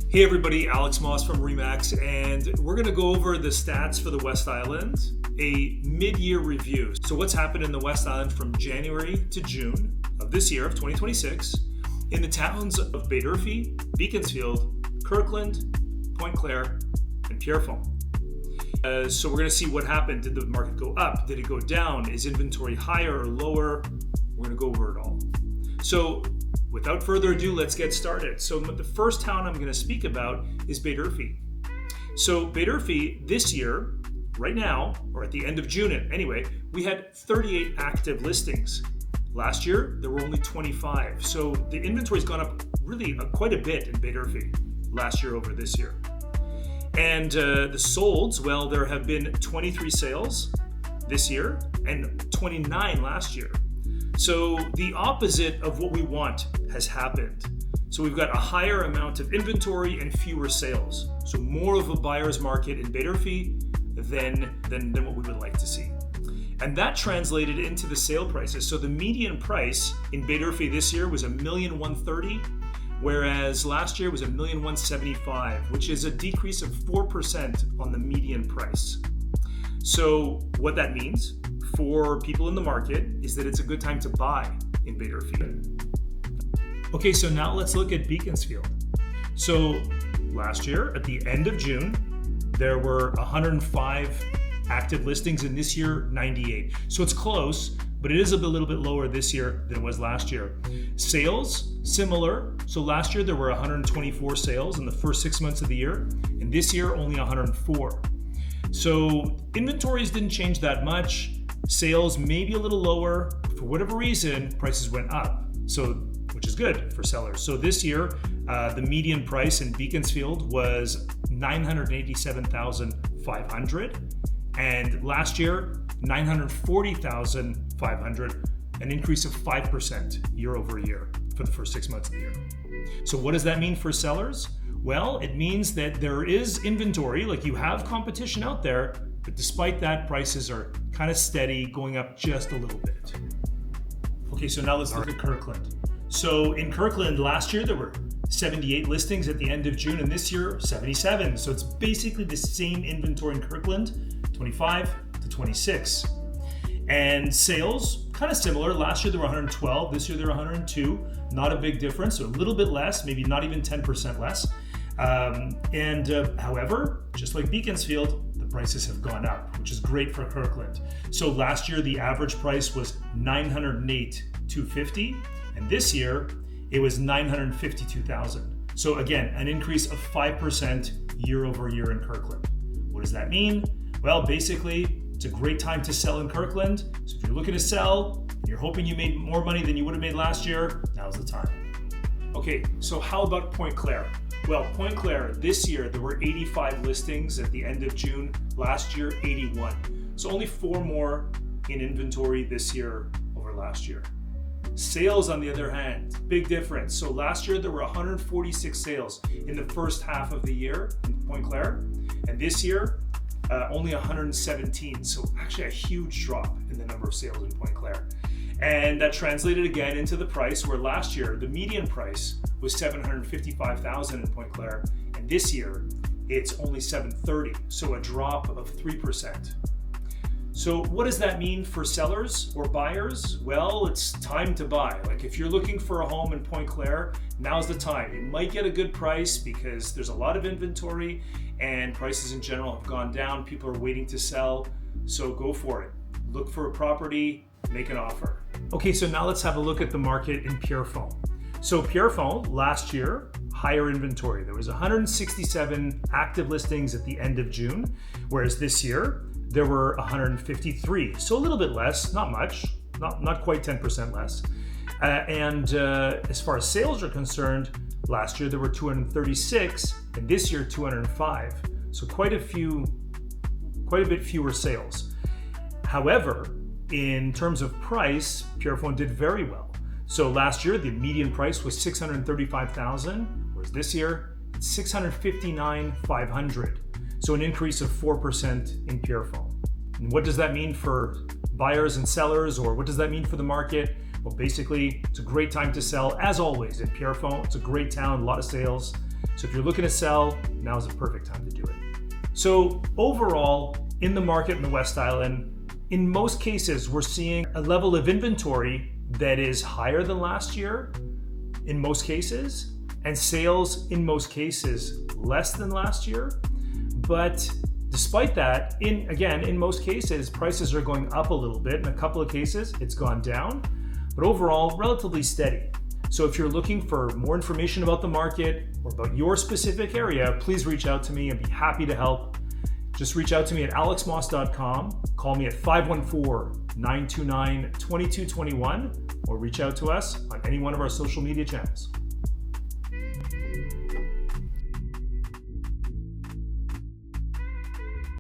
Hey everybody, Alex Moosz from RE/MAX, and we're going to go over the stats for the West Island, a mid-year review. So what's happened in the West Island from January to June of this year, of 2026, in the towns of Baie-D'Urfé, Beaconsfield, Kirkland, Pointe-Claire, and Pierrefonds. So we're going to see what happened. Did the market go up? Did it go down? Is inventory higher or lower? We're going to go over it all. So without further ado, let's get started. So the first town I'm going to speak about is Baie-D'Urfé. So Baie-D'Urfé this year, right now, or at the end of June anyway, we had 38 active listings. Last year, there were only 25. So the inventory's gone up really quite a bit in Baie-D'Urfé last year over this year. And the solds, well, there have been 23 sales this year and 29 last year. So the opposite of what we want has happened. So we've got a higher amount of inventory and fewer sales. So more of a buyer's market in Baie-D'Urfé than what we would like to see. And that translated into the sale prices. So the median price in Baie-D'Urfé this year was $1,130,000, whereas last year was $1,175,000, which is a decrease of 4% on the median price. So what that means for people in the market is that it's a good time to buy in Baie-D'Urfé. Okay, so now let's look at Beaconsfield. So last year, at the end of June, there were 105 active listings, and this year, 98. So it's close, but it is a little bit lower this year than it was last year. Sales, similar. So last year, there were 124 sales in the first 6 months of the year, and this year, only 104. So inventories didn't change that much. Sales maybe a little lower. For whatever reason, prices went up, which is good for sellers. So this year, the median price in Beaconsfield was $987,500, and last year, $940,500, an increase of 5% year over year for the first 6 months of the year. So what does that mean for sellers? Well, it means that there is inventory, like you have competition out there, but despite that, prices are kind of steady, going up just a little bit. Okay, so now let's look at Kirkland. So in Kirkland, last year there were 78 listings at the end of June, and this year 77. So it's basically the same inventory in Kirkland, 25 to 26. And sales, kind of similar. Last year there were 112, this year there were 102. Not a big difference, so a little bit less, maybe not even 10% less. However, just like Beaconsfield, the prices have gone up, which is great for Kirkland. So last year, the average price was $908,250, and this year it was $952,000. So again, an increase of 5% year over year in Kirkland. What does that mean? Well, basically, it's a great time to sell in Kirkland. So if you're looking to sell, you're hoping you made more money than you would have made last year, now's the time. Okay, so how about Pointe-Claire? Well, Pointe-Claire, this year, there were 85 listings at the end of June. Last year, 81. So only 4 more in inventory this year over last year. Sales, on the other hand, big difference. So last year, there were 146 sales in the first half of the year in Pointe-Claire. And this year, only 117. So actually a huge drop in the number of sales in Pointe-Claire. And that translated again into the price, where last year the median price was $755,000 in Pointe-Claire, and this year it's only $730,000, so a drop of 3%. So what does that mean for sellers or buyers? Well, it's time to buy. Like if you're looking for a home in Pointe-Claire, now's the time. You might get a good price because there's a lot of inventory and prices in general have gone down. People are waiting to sell, so go for it. Look for a property, make an offer. Okay, so now let's have a look at the market in Pierrefonds. So Pierrefonds, last year, higher inventory. There was 167 active listings at the end of June, whereas this year, there were 153. So a little bit less, not much, not quite 10% less. As far as sales are concerned, last year there were 236, and this year 205. So quite a bit fewer sales. However, in terms of price, Pierrefonds did very well. So last year, the median price was $635,000, whereas this year, it's $659,500. So an increase of 4% in Pierrefonds. And what does that mean for buyers and sellers, or what does that mean for the market? Well, basically, it's a great time to sell, as always, in Pierrefonds. It's a great town, a lot of sales. So if you're looking to sell, now's the perfect time to do it. So overall, in the market in the West Island, in most cases, we're seeing a level of inventory that is higher than last year in most cases, and sales in most cases less than last year. But despite that, in most cases, prices are going up a little bit. In a couple of cases, it's gone down, but overall, relatively steady. So if you're looking for more information about the market or about your specific area, please reach out to me. I'd be happy to help. Just reach out to me at alexmoosz.com. Call me at 514-929-2221, or reach out to us on any one of our social media channels.